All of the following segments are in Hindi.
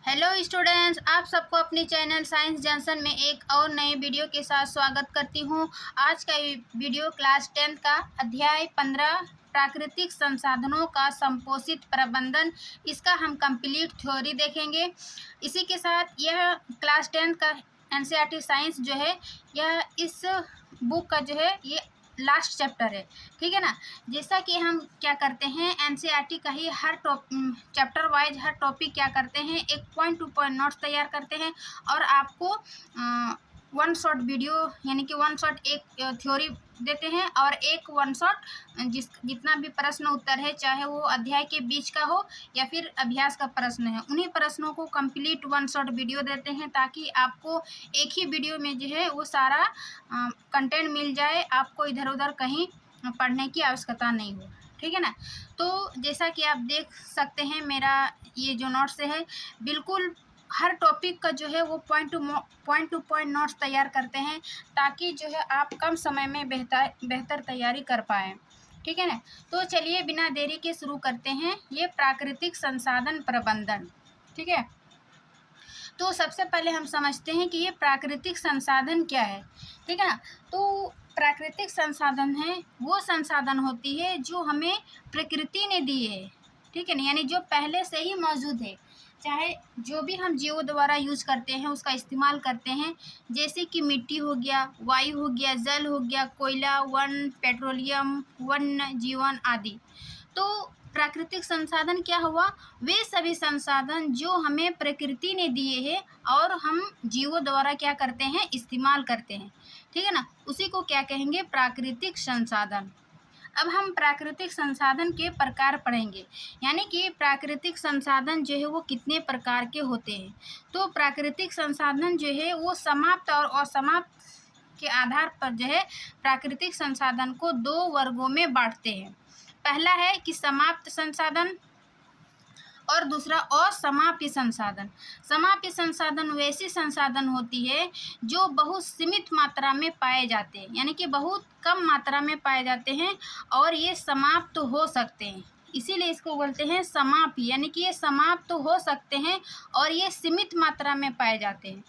हेलो स्टूडेंट्स, आप सबको अपनी चैनल साइंस जंक्शन में एक और नए वीडियो के साथ स्वागत करती हूं। आज का वीडियो क्लास 10 का अध्याय 15 प्राकृतिक संसाधनों का संपोषित प्रबंधन, इसका हम कंप्लीट थ्योरी देखेंगे। इसी के साथ यह क्लास 10 का एनसीईआरटी साइंस जो है, यह इस बुक का जो है ये लास्ट चैप्टर है, ठीक है ना। जैसा कि हम क्या करते हैं, एनसीईआरटी का ही हर चैप्टर वाइज हर टॉपिक क्या करते हैं, एक पॉइंट टू पॉइंट नोट्स तैयार करते हैं और आपको वन शॉट वीडियो यानी कि वन शॉट एक थ्योरी देते हैं और एक वन शॉट जितना भी प्रश्न उत्तर है, चाहे वो अध्याय के बीच का हो या फिर अभ्यास का प्रश्न है, उन्हीं प्रश्नों को कंप्लीट वन शॉट वीडियो देते हैं ताकि आपको एक ही वीडियो में जो है वो सारा कंटेंट मिल जाए, आपको इधर उधर कहीं पढ़ने की आवश्यकता नहीं हो, ठीक है ना। तो जैसा कि आप देख सकते हैं, मेरा ये जो नोट्स है बिल्कुल हर टॉपिक का जो है वो पॉइंट टू पॉइंट नोट्स तैयार करते हैं ताकि जो है आप कम समय में बेहतर तैयारी कर पाएँ, ठीक है ना। तो चलिए बिना देरी के शुरू करते हैं ये प्राकृतिक संसाधन प्रबंधन, ठीक है। तो सबसे पहले हम समझते हैं कि ये प्राकृतिक संसाधन क्या है, ठीक है ना। तो प्राकृतिक संसाधन है वो संसाधन होती है जो हमें प्रकृति ने दी है, ठीक है ना, यानी जो पहले से ही मौजूद है, चाहे जो भी हम जीवों द्वारा यूज करते हैं उसका इस्तेमाल करते हैं, जैसे कि मिट्टी हो गया, वायु हो गया, जल हो गया, कोयला, वन, पेट्रोलियम, वन्य जीवन आदि। तो प्राकृतिक संसाधन क्या हुआ, वे सभी संसाधन जो हमें प्रकृति ने दिए हैं और हम जीवों द्वारा क्या करते हैं, इस्तेमाल करते हैं, ठीक है ना, उसी को क्या कहेंगे, प्राकृतिक संसाधन। अब हम प्राकृतिक संसाधन के प्रकार पढ़ेंगे, यानी कि प्राकृतिक संसाधन जो है वो कितने प्रकार के होते हैं। तो प्राकृतिक संसाधन जो है वो समाप्त और असमाप्त के आधार पर जो है प्राकृतिक संसाधन को दो वर्गों में बांटते हैं। पहला है कि समाप्त संसाधन और दूसरा असमाप्य संसाधन। समाप्य संसाधन वैसी संसाधन होती है जो बहुत सीमित मात्रा में पाए जाते हैं, यानी कि बहुत कम मात्रा में पाए जाते हैं और ये समाप्त हो सकते हैं, इसीलिए इसको बोलते हैं समाप्य, यानी कि ये समाप्त हो सकते हैं और ये सीमित मात्रा में पाए जाते हैं,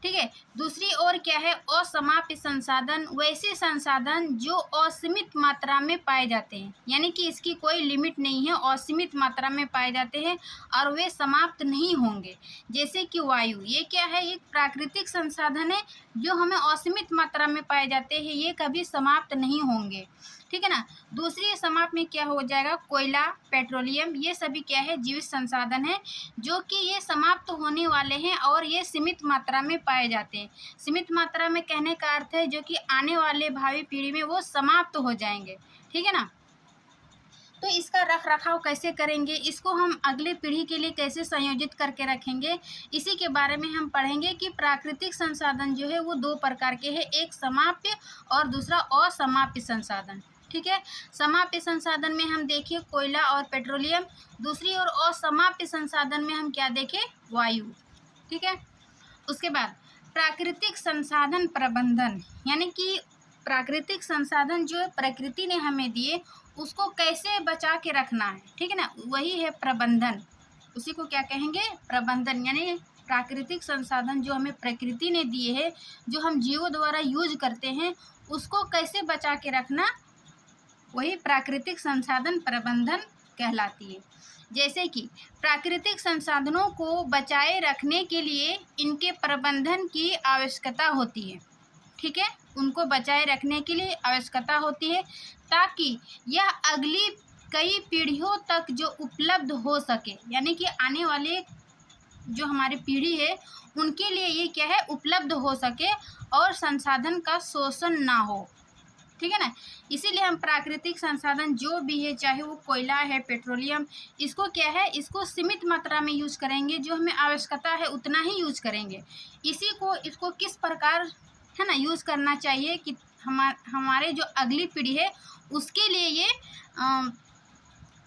ठीक है। दूसरी ओर क्या है, असमाप्य संसाधन, वैसे संसाधन जो असीमित मात्रा में पाए जाते हैं, यानी कि इसकी कोई लिमिट नहीं है, असीमित मात्रा में पाए जाते हैं और वे समाप्त नहीं होंगे। जैसे कि वायु, ये क्या है, एक प्राकृतिक संसाधन है जो हमें असीमित मात्रा में पाए जाते हैं, ये कभी समाप्त नहीं होंगे, ठीक है ना। दूसरी समाप्त में क्या हो जाएगा, कोयला, पेट्रोलियम, ये सभी क्या है, जीवित संसाधन है जो कि ये समाप्त होने वाले हैं और ये सीमित मात्रा में पाए जाते हैं। सीमित मात्रा में कहने का अर्थ है जो कि आने वाले भावी पीढ़ी में वो समाप्त हो जाएंगे, ठीक है ना। तो इसका रख रखाव कैसे करेंगे, इसको हम अगले पीढ़ी के लिए कैसे संयोजित करके रखेंगे, इसी के बारे में हम पढ़ेंगे कि प्राकृतिक संसाधन जो है वो दो प्रकार के हैं, एक समाप्य और दूसरा असमाप्य संसाधन, ठीक है। समाप्य संसाधन में हम देखिए कोयला और पेट्रोलियम, दूसरी ओर असमाप्य संसाधन में हम क्या देखें, वायु, ठीक है। उसके बाद प्राकृतिक संसाधन प्रबंधन, यानी कि प्राकृतिक संसाधन जो प्रकृति ने हमें दिए उसको कैसे बचा के रखना है, ठीक है ना, वही है प्रबंधन। उसी को क्या कहेंगे, प्रबंधन, यानी प्राकृतिक संसाधन जो हमें प्रकृति ने दिए हैं, जो हम जीवों द्वारा यूज करते हैं, उसको कैसे बचा के रखना, वही प्राकृतिक संसाधन प्रबंधन कहलाती है। जैसे कि प्राकृतिक संसाधनों को बचाए रखने के लिए इनके प्रबंधन की आवश्यकता होती है, ठीक है, उनको बचाए रखने के लिए आवश्यकता होती है ताकि यह अगली कई पीढ़ियों तक जो उपलब्ध हो सके, यानी कि आने वाले जो हमारी पीढ़ी है उनके लिए ये क्या है, उपलब्ध हो सके और संसाधन का शोषण ना हो, ठीक है ना। इसीलिए हम प्राकृतिक संसाधन जो भी है, चाहे वो कोयला है, पेट्रोलियम, इसको क्या है, इसको सीमित मात्रा में यूज करेंगे, जो हमें आवश्यकता है उतना ही यूज करेंगे। इसको किस प्रकार है ना यूज करना चाहिए कि हमारे जो अगली पीढ़ी है उसके लिए ये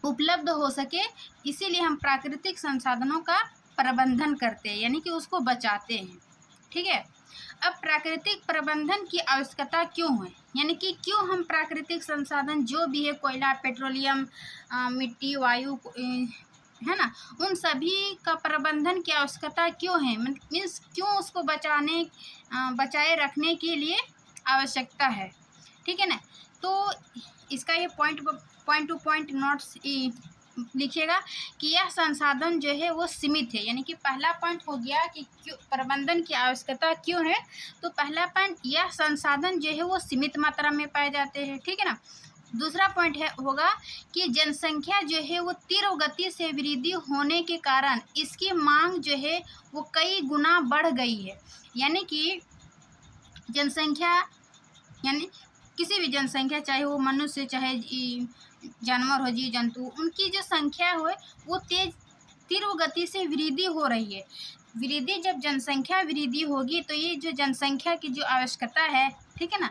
उपलब्ध हो सके, इसीलिए हम प्राकृतिक संसाधनों का प्रबंधन करते हैं, यानी कि उसको बचाते हैं, ठीक है। अब प्राकृतिक प्रबंधन की आवश्यकता क्यों है, यानी कि क्यों हम प्राकृतिक संसाधन जो भी है, कोयला, पेट्रोलियम, मिट्टी, वायु, है ना, उन सभी का प्रबंधन की आवश्यकता क्यों है, मीन्स क्यों उसको बचाए रखने के लिए आवश्यकता है। ठीक है ना। तो इसका ये पॉइंट टू पॉइंट नोट्स लिखिएगा कि यह संसाधन जो है वो सीमित है, यानी कि पहला पॉइंट हो गया कि क्यों प्रबंधन की आवश्यकता क्यों है। तो पहला पॉइंट, यह संसाधन जो है वो सीमित मात्रा में पाए जाते हैं। ठीक है ना। दूसरा पॉइंट होगा कि जनसंख्या जो है वो तीव्र गति से वृद्धि होने के कारण इसकी मांग जो है वो कई गुना बढ़ गई है। यानी कि जनसंख्या, यानी किसी भी जनसंख्या, चाहे वो मनुष्य चाहे जानवर हो, जीव जंतु, उनकी जो संख्या हो वो तीव्र गति से वृद्धि हो रही है। जब जनसंख्या वृद्धि होगी तो ये जो जनसंख्या की जो आवश्यकता है, ठीक है ना,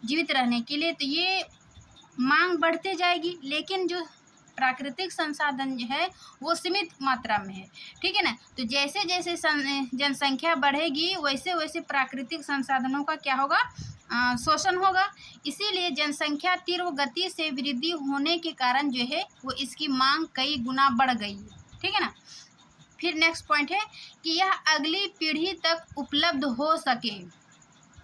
जीवित रहने के लिए, तो ये मांग बढ़ते जाएगी, लेकिन जो प्राकृतिक संसाधन जो है वो सीमित मात्रा में है। ठीक है ना। तो जैसे जैसे जनसंख्या बढ़ेगी वैसे वैसे प्राकृतिक संसाधनों का क्या होगा, शोषण होगा। इसीलिए जनसंख्या तीव्र गति से वृद्धि होने के कारण जो है वो इसकी मांग कई गुना बढ़ गई है। ठीक है ना। फिर नेक्स्ट पॉइंट है कि यह अगली पीढ़ी तक उपलब्ध हो सके।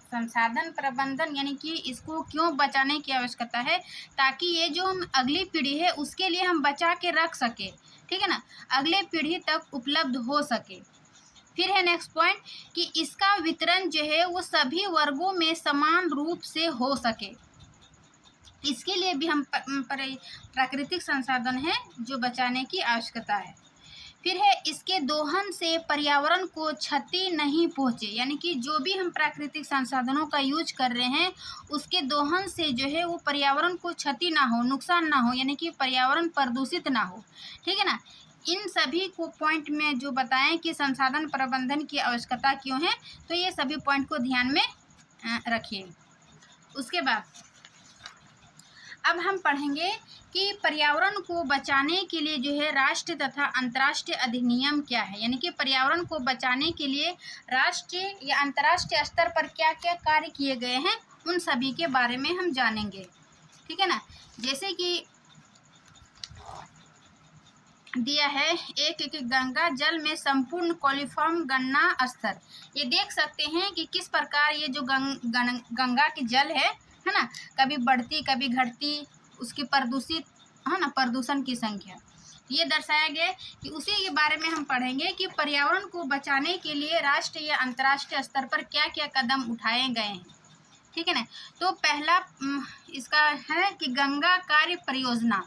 संसाधन प्रबंधन यानी कि इसको क्यों बचाने की आवश्यकता है, ताकि ये जो हम अगली पीढ़ी है उसके लिए हम बचा के रख सके। ठीक है ना, अगले पीढ़ी तक उपलब्ध हो सके। फिर है नेक्स्ट पॉइंट कि इसका वितरण जो है वो सभी वर्गों में समान रूप से हो सके। इसके लिए भी हम प्राकृतिक संसाधन है जो बचाने की आवश्यकता है। फिर है इसके दोहन से पर्यावरण को क्षति नहीं पहुँचे, यानी कि जो भी हम प्राकृतिक संसाधनों का यूज कर रहे हैं उसके दोहन से जो है वो पर्यावरण को क्षति ना हो, नुकसान ना हो, यानी कि पर्यावरण प्रदूषित ना हो। ठीक है ना। इन सभी को पॉइंट में जो बताएं कि संसाधन प्रबंधन की आवश्यकता क्यों है, तो ये सभी पॉइंट को ध्यान में रखिए। उसके बाद अब हम पढ़ेंगे कि पर्यावरण को बचाने के लिए जो है राष्ट्रीय तथा अंतर्राष्ट्रीय अधिनियम क्या है, यानी कि पर्यावरण को बचाने के लिए राष्ट्रीय या अंतर्राष्ट्रीय स्तर पर क्या क्या कार्य किए गए हैं उन सभी के बारे में हम जानेंगे। ठीक है ना। जैसे कि दिया है एक गंगा जल में संपूर्ण कोलिफॉर्म गणना स्तर। ये देख सकते हैं कि किस प्रकार ये जो गंगा की जल है ना, कभी बढ़ती कभी घटती, उसकी प्रदूषित है ना, प्रदूषण की संख्या ये दर्शाया गया कि उसी के बारे में हम पढ़ेंगे कि पर्यावरण को बचाने के लिए राष्ट्रीय या अंतर्राष्ट्रीय स्तर पर क्या क्या कदम उठाए गए हैं। ठीक है ना। तो पहला इसका है कि गंगा कार्य परियोजना,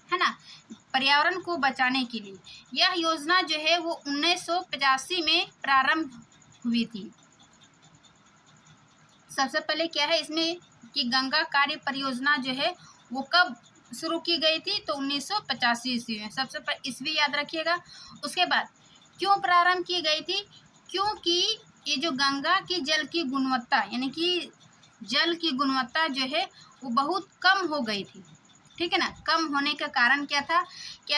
है ना, पर्यावरण को बचाने के लिए। यह योजना जो है वो 1985 में प्रारंभ हुई थी। सबसे पहले क्या है इसमें कि गंगा कार्य परियोजना जो है वो कब शुरू की गई थी, तो 1985 ईस्वी में। सबसे पहले ईस्वी याद रखिएगा। उसके बाद क्यों प्रारंभ की गई थी, क्योंकि ये जो गंगा की जल की गुणवत्ता, यानी कि जल की गुणवत्ता जो है वो बहुत कम हो गई थी। ठीक है ना। कम होने का कारण क्या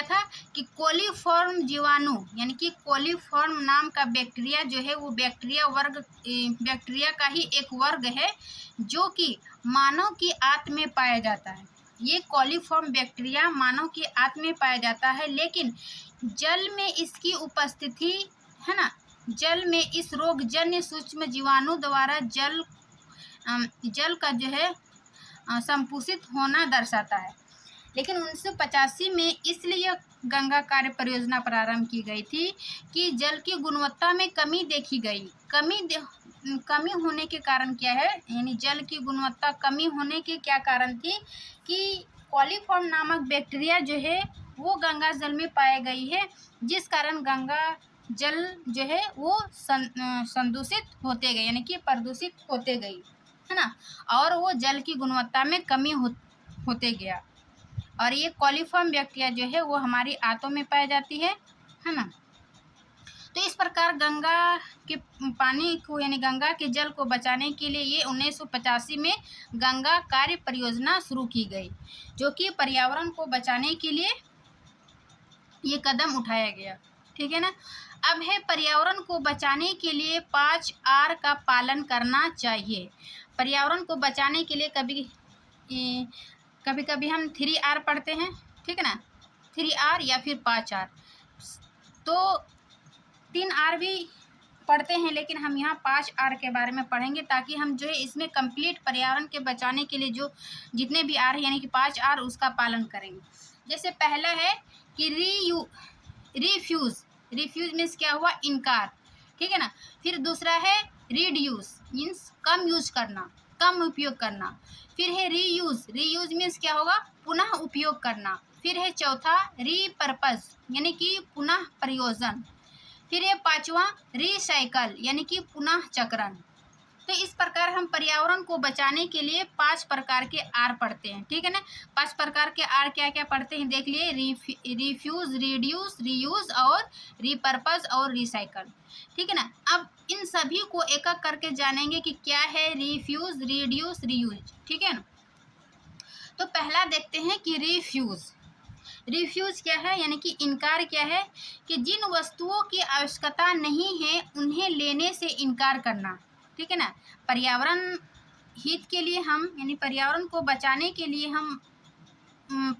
था कि कोलीफॉर्म जीवाणु, यानी कि कोलीफॉर्म नाम का बैक्टीरिया जो है वो बैक्टीरिया का ही एक वर्ग है जो कि मानव की आंत में पाया जाता है। ये कोलीफॉर्म बैक्टीरिया मानव की आंत में पाया जाता है, लेकिन जल में इसकी उपस्थिति, है ना, जल में इस रोगजन्य सूक्ष्म जीवाणु द्वारा जल का जो है संपुषित होना दर्शाता है। लेकिन 1985 में इसलिए गंगा कार्य परियोजना प्रारंभ की गई थी कि जल की गुणवत्ता में कमी देखी गई। कमी होने के कारण क्या है, यानी जल की गुणवत्ता कमी होने के क्या कारण थी कि कोलीफॉर्म नामक बैक्टीरिया जो है वो गंगा जल में पाई गई है, जिस कारण गंगा जल जो है वो संदूषित होते गए, यानी कि प्रदूषित होते गई, है ना, और वो जल की गुणवत्ता में कमी होते गया। और ये कोलीफॉर्म बैक्टीरिया जो है वो हमारी आंतों में पाई जाती है ना। तो इस प्रकार गंगा के पानी को, यानी गंगा के जल को बचाने के लिए ये 1985 में गंगा कार्य परियोजना शुरू की गई, जो कि पर्यावरण को बचाने के लिए ये कदम उठाया गया। ठीक है ना। अब है पर्यावरण को बचाने के लिए 5R का पालन करना चाहिए। पर्यावरण को बचाने के लिए कभी कभी हम 3R पढ़ते हैं। ठीक है ना, 3R या फिर 5R। तो 3R भी पढ़ते हैं, लेकिन हम यहाँ 5R के बारे में पढ़ेंगे, ताकि हम जो है इसमें कंप्लीट पर्यावरण के बचाने के लिए जो जितने भी R है यानी कि 5R उसका पालन करेंगे। जैसे पहला है कि रिफ्यूज़। रिफ्यूज़ मीन्स क्या हुआ? इनकार, ठीक है ना। फिर दूसरा है रिड्यूस, मीन्स कम यूज करना, कम उपयोग करना। फिर है रीयूज़। रीयूज़ मीन्स क्या होगा? पुनः उपयोग करना। फिर है चौथा रीपर्पज, यानी कि पुनः प्रयोजन। फिर ये पांचवा रिसाइकल, यानी कि पुनः चक्रण। तो इस प्रकार हम पर्यावरण को बचाने के लिए 5 प्रकार के आर पढ़ते हैं, ठीक है ना। 5 प्रकार के आर क्या क्या पढ़ते हैं देख लिए, रिफ्यूज, रिड्यूस, रीयूज और रिपर्पज और रिसाइकल, ठीक है ना। अब इन सभी को एक एक करके जानेंगे कि क्या है रिफ्यूज, रिड्यूस, रीयूज, ठीक है ना। तो पहला देखते हैं कि रिफ्यूज। रिफ्यूज क्या है? यानी कि इनकार क्या है? कि जिन वस्तुओं की आवश्यकता नहीं है उन्हें लेने से इनकार करना, ठीक है ना। पर्यावरण हित के लिए हम यानी पर्यावरण को बचाने के लिए हम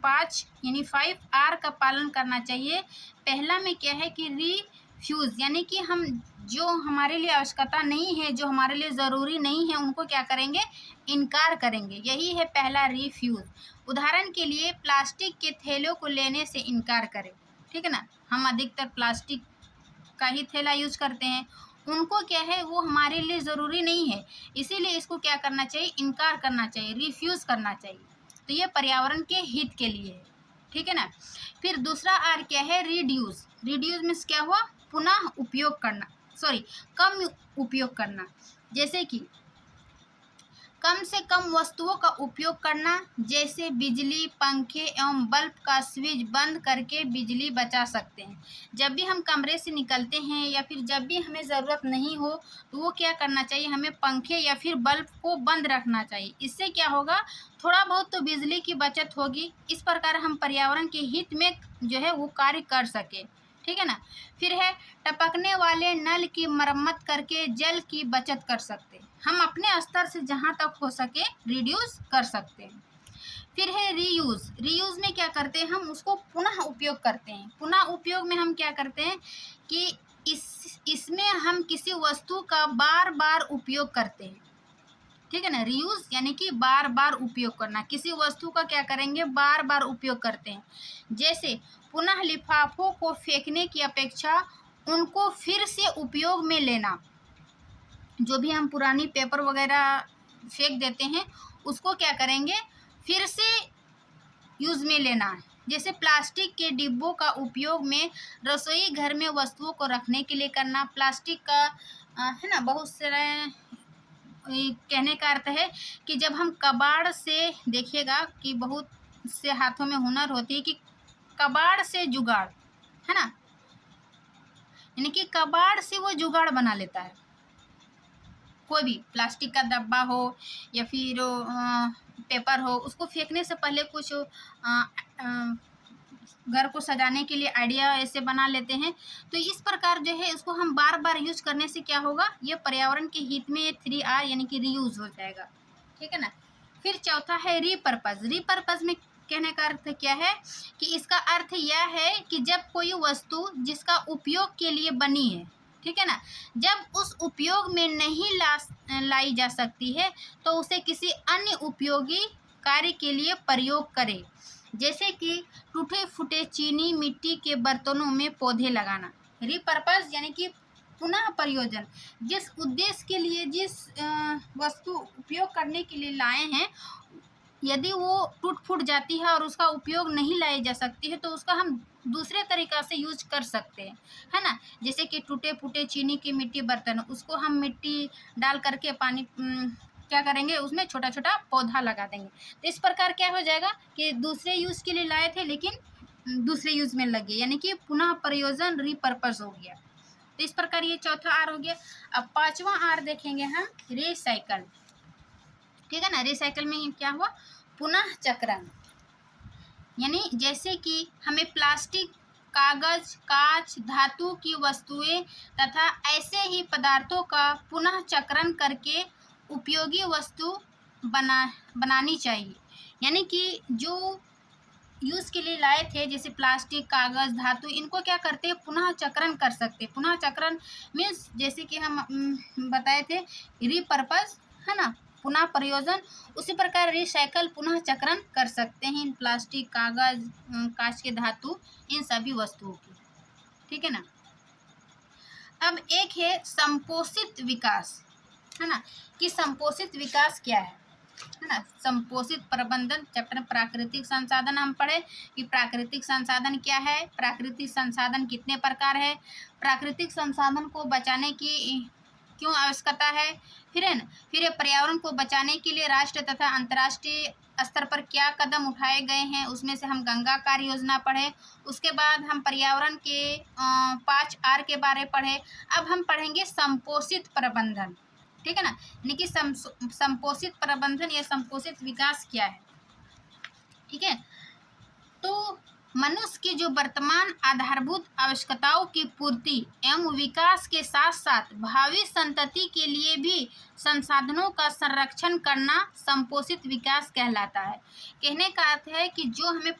5 यानी 5R का पालन करना चाहिए। पहला में क्या है कि रिफ्यूज़, यानी कि हम जो हमारे लिए आवश्यकता नहीं है, जो हमारे लिए ज़रूरी नहीं है, उनको क्या करेंगे? इनकार करेंगे। यही है पहला रिफ्यूज़। उदाहरण के लिए प्लास्टिक के थैलों को लेने से इनकार करें, ठीक है ना। हम अधिकतर प्लास्टिक का ही थैला यूज करते हैं, उनको क्या है वो हमारे लिए ज़रूरी नहीं है, इसीलिए इसको क्या करना चाहिए? इनकार करना चाहिए, रिफ्यूज़ करना चाहिए। तो ये पर्यावरण के हित के लिए है, ठीक है ना। फिर दूसरा आर क्या है? रिड्यूस। रिड्यूस मीन्स क्या हुआ? पुनः उपयोग करना, सॉरी कम उपयोग करना। जैसे कि कम से कम वस्तुओं का उपयोग करना, जैसे बिजली, पंखे एवं बल्ब का स्विच बंद करके बिजली बचा सकते हैं। जब भी हम कमरे से निकलते हैं या फिर जब भी हमें ज़रूरत नहीं हो तो वो क्या करना चाहिए? हमें पंखे या फिर बल्ब को बंद रखना चाहिए। इससे क्या होगा? थोड़ा बहुत तो बिजली की बचत होगी। इस प्रकार हम पर्यावरण के हित में जो है वो कार्य कर सके, ठीक है ना। फिर है टपकने वाले नल की मरम्मत करके जल की बचत कर सकते हैं। हम अपने स्तर से जहाँ तक हो सके रिड्यूस कर सकते हैं। फिर है रीयूज़। रीयूज़ में क्या करते हैं? हम उसको पुनः उपयोग करते हैं। पुनः उपयोग में हम क्या करते हैं कि इसमें हम किसी वस्तु का बार बार उपयोग करते हैं, ठीक है ना। रीयूज यानी कि बार बार उपयोग करना। किसी वस्तु का क्या करेंगे? बार बार उपयोग करते हैं। जैसे पुनः लिफाफों को फेंकने की अपेक्षा उनको फिर से उपयोग में लेना। जो भी हम पुरानी पेपर वगैरह फेंक देते हैं उसको क्या करेंगे? फिर से यूज़ में लेना है। जैसे प्लास्टिक के डिब्बों का उपयोग में रसोई घर में वस्तुओं को रखने के लिए करना। प्लास्टिक का है ना बहुत सारे, कहने का अर्थ है कि जब हम कबाड़ से देखिएगा कि बहुत से हाथों में हुनर होती है कि कबाड़ से जुगाड़, है ना, यानी कि कबाड़ से वो जुगाड़ बना लेता है। कोई भी प्लास्टिक का डब्बा हो या फिर पेपर हो, उसको फेंकने से पहले कुछ घर को सजाने के लिए आइडिया ऐसे बना लेते हैं। तो इस प्रकार जो है इसको हम बार बार यूज करने से क्या होगा? ये पर्यावरण के हित में 3R यानी कि रीयूज हो जाएगा, ठीक है ना। फिर चौथा है रीपर्पज। रीपर्पज में कहने का अर्थ क्या है कि इसका अर्थ यह है कि जब कोई वस्तु जिसका उपयोग के लिए बनी है, ठीक है ना, जब उस उपयोग में नहीं लाई जा सकती है तो उसे किसी अन्य उपयोगी कार्य के लिए प्रयोग करें। जैसे कि टूटे फूटे चीनी मिट्टी के बर्तनों में पौधे लगाना। रिपर्पज यानी कि पुनः प्रयोजन। जिस उद्देश्य के लिए जिस वस्तु उपयोग करने के लिए लाए हैं, यदि वो टूट फूट जाती है और उसका उपयोग नहीं लाई जा सकती है तो उसका हम दूसरे तरीक़ा से यूज कर सकते हैं, है ना। जैसे कि टूटे फूटे चीनी की मिट्टी बर्तन, उसको हम मिट्टी डाल करके पानी क्या करेंगे? उसमें छोटा छोटा पौधा लगा देंगे। तो इस प्रकार क्या हो जाएगा कि दूसरे यूज़ के लिए लाए थे लेकिन दूसरे यूज़ में लगे, यानी कि पुनः प्रयोजन, रीपर्पज हो गया। तो इस प्रकार ये चौथा आर हो गया। अब पांचवा आर देखेंगे हम, रिसाइकल, ठीक है ना। रिसाइकल में क्या हुआ? पुनः चक्रण। यानी जैसे कि हमें प्लास्टिक, कागज, कांच, धातु की वस्तुएं तथा ऐसे ही पदार्थों का पुनः चक्रण करके उपयोगी वस्तु बनानी चाहिए। यानी कि जो यूज़ के लिए लाए थे, जैसे प्लास्टिक, कागज़, धातु, इनको क्या करते हैं, पुनः चक्रण कर सकते हैं। पुनः चक्रण मीन्स जैसे कि हम बताए थे रीपर्पज़, है ना, पुनः प्रयोजन। उसी प्रकार रिसाइकल, पुनः चक्रण कर सकते हैं इन प्लास्टिक, कागज़, कांच के धातु, इन सभी वस्तुओं की। ठीक है ना। अब एक है संपोषित विकास, है ना, कि संपोषित विकास क्या है ना। संपोषित प्रबंधन चैप्टर प्राकृतिक संसाधन हम पढ़े कि प्राकृतिक संसाधन क्या है, प्राकृतिक संसाधन कितने प्रकार है, प्राकृतिक संसाधन को बचाने की क्यों आवश्यकता है, फिर है ना, फिर पर्यावरण को बचाने के लिए राष्ट्र तथा अंतर्राष्ट्रीय स्तर पर क्या कदम उठाए गए हैं, उसमें से हम गंगा कार्य योजना पढ़े। उसके बाद हम पर्यावरण के 5R के बारे पढ़े। अब हम पढ़ेंगे संपोषित प्रबंधन। ठीक है ना, यानी कि संपोषित प्रबंधन या संपोषित विकास क्या है। ठीक है, तो मनुष्य की जो वर्तमान आधारभूत आवश्यकताओं की पूर्ति एवं विकास के साथ साथ भावी संतति के लिए भी संसाधनों का संरक्षण करना संपोषित विकास कहलाता है। कहने का अर्थ है कि जो हमें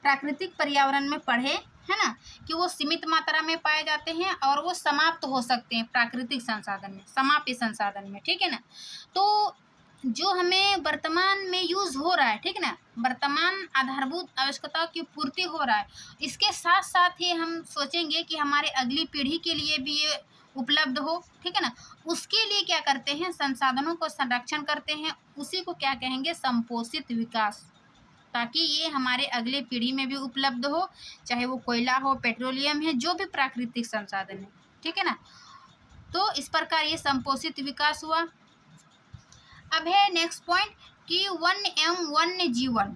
प्राकृतिक पर्यावरण में पढ़े, है ना, कि वो सीमित मात्रा में पाए जाते हैं और वो समाप्त हो सकते हैं प्राकृतिक संसाधन में, समाप्य संसाधन में। ठीक है ना, तो जो हमें वर्तमान में यूज़ हो रहा है, ठीक है ना, वर्तमान आधारभूत आवश्यकताओं की पूर्ति हो रहा है, इसके साथ साथ ही हम सोचेंगे कि हमारे अगली पीढ़ी के लिए भी ये उपलब्ध हो। ठीक है ना, उसके लिए क्या करते हैं, संसाधनों को संरक्षण करते हैं, उसी को क्या कहेंगे, संपोषित विकास, ताकि ये हमारे अगले पीढ़ी में भी उपलब्ध हो, चाहे वो कोयला हो, पेट्रोलियम है, जो भी प्राकृतिक संसाधन है। ठीक है ना, तो इस प्रकार ये संपोषित विकास हुआ। अब है नेक्स्ट पॉइंट कि वन्य एवं वन्य जीवन।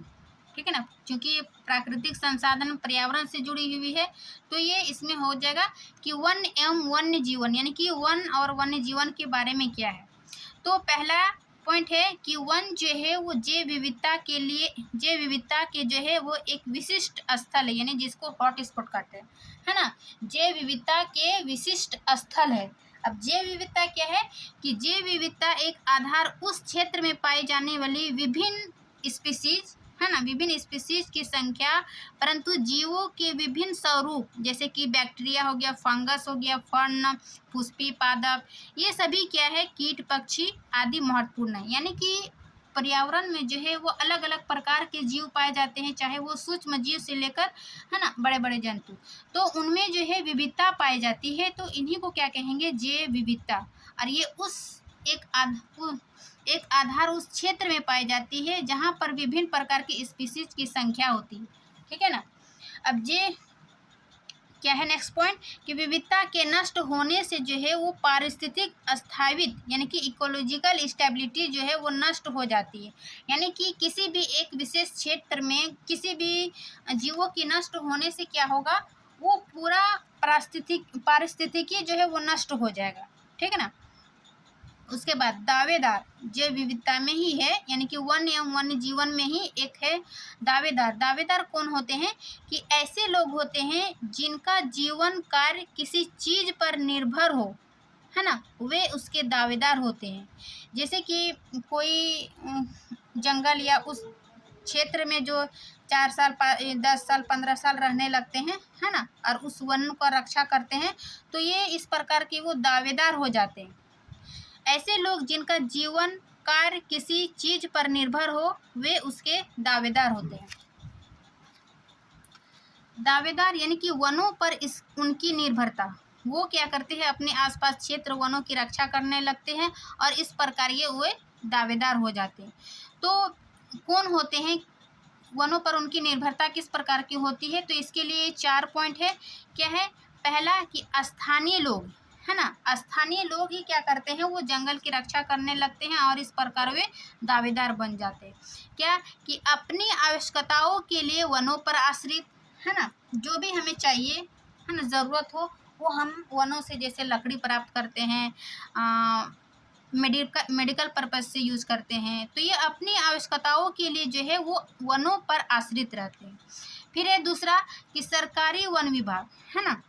ठीक है ना, क्योंकि ये प्राकृतिक संसाधन पर्यावरण से जुड़ी हुई है, तो ये इसमें हो जाएगा कि वन्य एवं वन्य जीवन, यानी कि वन और वन्य जीवन के बारे में क्या है। तो पहला पॉइंट है कि वन जो है वो जैव विविधता के जो है वो एक विशिष्ट स्थल है, यानी जिसको हॉट स्पॉट कहते हैं, है ना, जैव विविधता के विशिष्ट स्थल है। अब जैव विविधता क्या है कि जैव विविधता एक आधार उस क्षेत्र में पाई जाने वाली विभिन्न स्पीसीज, है ना, विभिन्न स्पीसीज की संख्या, परंतु जीवों के विभिन्न स्वरूप, जैसे कि बैक्टीरिया हो गया, फंगस हो गया, फर्ण, पुष्पी, पादप, ये सभी क्या है, कीट, पक्षी आदि महत्वपूर्ण है। यानी कि पर्यावरण में जो है वो अलग अलग प्रकार के जीव पाए जाते हैं, चाहे वो सूक्ष्म जीव से लेकर, है ना, बड़े बड़े जंतु, तो उनमें जो है विविधता पाई जाती है, तो इन्हीं को क्या कहेंगे, जैव विविधता। और ये एक आधार उस क्षेत्र में पाई जाती है जहाँ पर विभिन्न प्रकार की स्पीसीज की संख्या होती है। ठीक है ना। अब ये क्या है नेक्स्ट पॉइंट कि विविधता के नष्ट होने से जो है वो पारिस्थितिक स्थायित्व, यानी कि इकोलॉजिकल स्टेबिलिटी जो है वो नष्ट हो जाती है। यानी कि किसी भी एक विशेष क्षेत्र में किसी भी जीवों की नष्ट होने से क्या होगा, वो पूरा पारिस्थितिकी जो है वो नष्ट हो जाएगा। ठीक है ना। उसके बाद दावेदार जैव विविधता में ही है, यानी कि वन्य एवं वन्य जीवन में ही एक है दावेदार। दावेदार कौन होते हैं कि ऐसे लोग होते हैं जिनका जीवन कार्य किसी चीज पर निर्भर हो, है ना, वे उसके दावेदार होते हैं। जैसे कि कोई जंगल या उस क्षेत्र में जो 4 साल 10 साल 15 साल रहने लगते हैं, है ना, और उस वन का रक्षा करते हैं, तो ये इस प्रकार के वो दावेदार हो जाते हैं। ऐसे लोग जिनका जीवन कार्य किसी चीज पर निर्भर हो, वे उसके दावेदार होते हैं। दावेदार यानी कि वनों पर उनकी निर्भरता, वो क्या करते हैं, अपने आसपास क्षेत्र वनों की रक्षा करने लगते हैं और इस प्रकार ये वे दावेदार हो जाते हैं। तो कौन होते हैं, वनों पर उनकी निर्भरता किस प्रकार की होती है, तो इसके लिए 4 पॉइंट है। क्या है, पहला कि स्थानीय लोग, है ना, स्थानीय लोग ही क्या करते हैं, वो जंगल की रक्षा करने लगते हैं और इस प्रकार वे दावेदार बन जाते हैं। क्या कि अपनी आवश्यकताओं के लिए वनों पर आश्रित, है ना, जो भी हमें चाहिए, है ना, ज़रूरत हो, वो हम वनों से जैसे लकड़ी प्राप्त करते हैं, मेडिकल पर्पज से यूज़ करते हैं, तो ये अपनी आवश्यकताओं के लिए जो है वो वनों पर आश्रित रहते हैं। फिर है दूसरा कि सरकारी वन विभाग, है ना,